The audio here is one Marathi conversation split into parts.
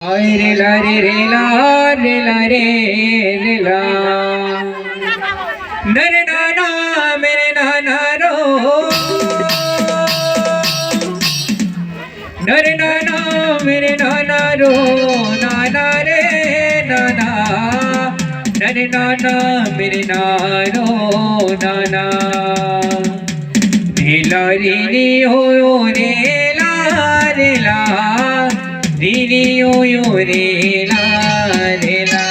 आय रे ला रे रे ला रे ला रे रे ला नरे नाना मेरे नाना रो नरे नाना मेरे नाना रो नाना रे नाना नरे नाना मेरे नानो नाना नीला रीनी हो रे ला रे ला रीनी हो रे ला रे ला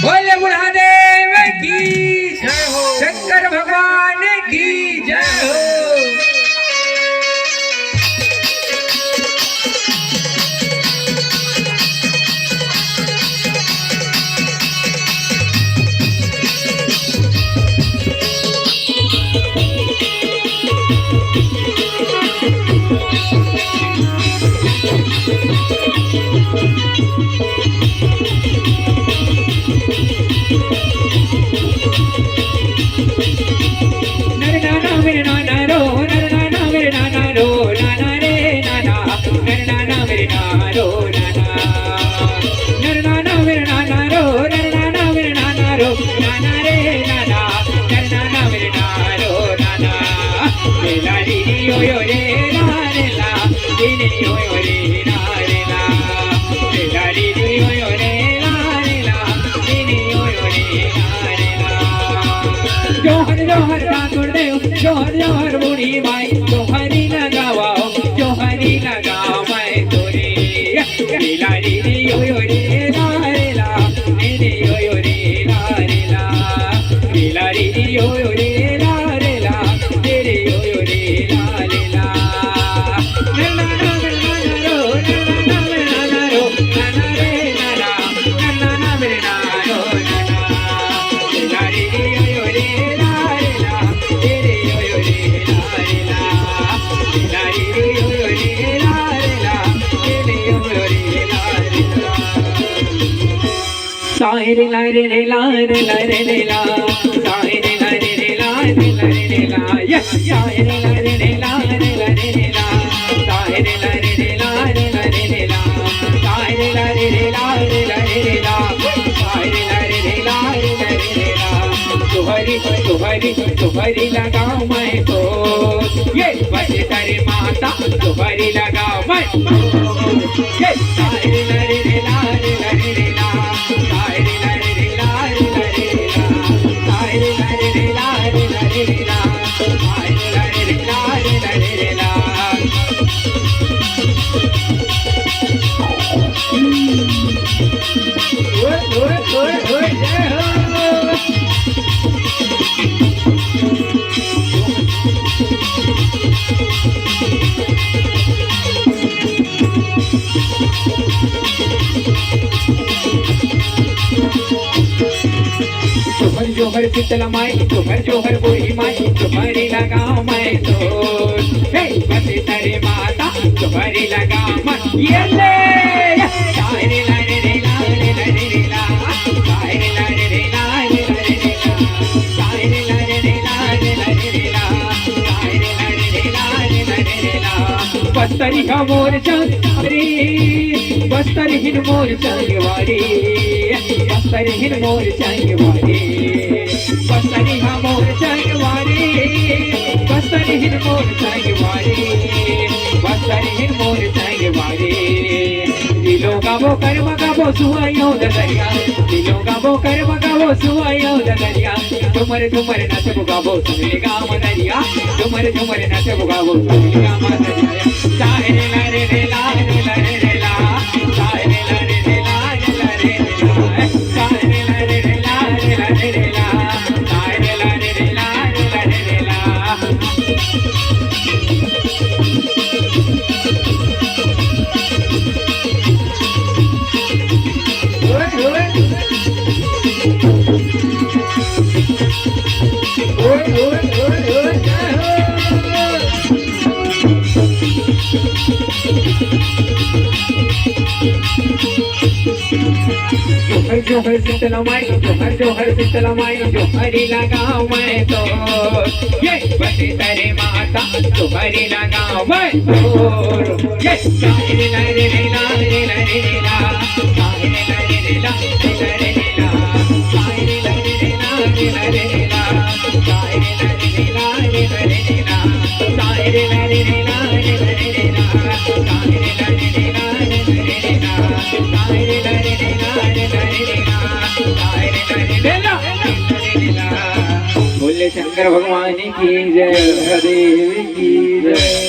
बोले बुढ़ादेव की जय हो शंकर भगवान की जय हो जोहर जोहर ठाकुर देव जोहर जोहर बूढ़ी माई जोहरी लगावा जोहरी लगाओ मैं तोरे लीला री यो यो रे ला रे ला रे यो यो रे ला रे ला लीला री यो यो रे ला रे ला रे यो यो रे ला रे ला नन्ना ना नन्ना रो नन्ना ना रो नन्ना रे नन्ना नन्ना ना मेरे ना रो नन्ना लीला री यो यो रे सारे ला रे रे ला रे ला रे रे ला सारे ला रे रे ला रे ला रे रे ला यस सारे ला रे रे ला रे ला रे रे ला सारे ला रे रे ला रे ला रे रे ला सारे ला रे रे ला रे ला रे रे ला सारे ला रे रे ला रे ला रे रे ला तुम्हारी तुम्हारी तुम्हारी लगाओ मैं तो ये बजे तारे माता तुम्हारी लगाओ मैं ये सारे ला रे रे ला रे ला रे रे ला जोहर जोहर शीतला माई जोहर जोहर बूढ़ी माई तुम्हारी लगाओ मैं तो बसे तारे माता तुम्हारी लगाओ मैं ये ले सारे ला रे रे ला रे ला रे रे ला सारे ला रे रे ला रे ला रे रे ला सारे ला रे रे ला रे ला रे रे ला सारे ला रे रे ला रे ला रे रे ला बस्तरी का मोर चंद्री बस्तरी हिन मोर चंगवारी बस्तरी हिन मोर चंगवारी बस्तरी हा मोर चंगवारी बस्तरी हिन मोर चंगवारी बस्तरी हिन मोर चंगवारी दिलो गाबो कर्म गाबो सुहायो दरिया दिलो गाबो कर्म गाबो सुहायो दरिया तुमर तुमर नचबो गाबो सुने गाम दरिया तुमर तुमर नचबो गाबो सुने गाम दरिया सारे ला रे रे ला रे ला रे रे ला सारे ला रे रे ला रे ला रे रे ला सारे ला रे रे ला रे ला रे रे ला सारे ला रे रे ला रे ला रे रे ला जोहर जोहर शीतला माई जोहर जोहर शीतला माई जोहरी लगाओ मैं तो ये बसे तेरे माता जोहरी लगाओ मैं तो ये सारे लारे लारे लारे ला सारे लारे लारे लारे ला सारे लारे लारे लारे ला सारे लारे लारे लारे ला सारे लारे लारे लारे ला सारे लारे लारे लारे ला बोले शंकर भगवान की जय देव की जय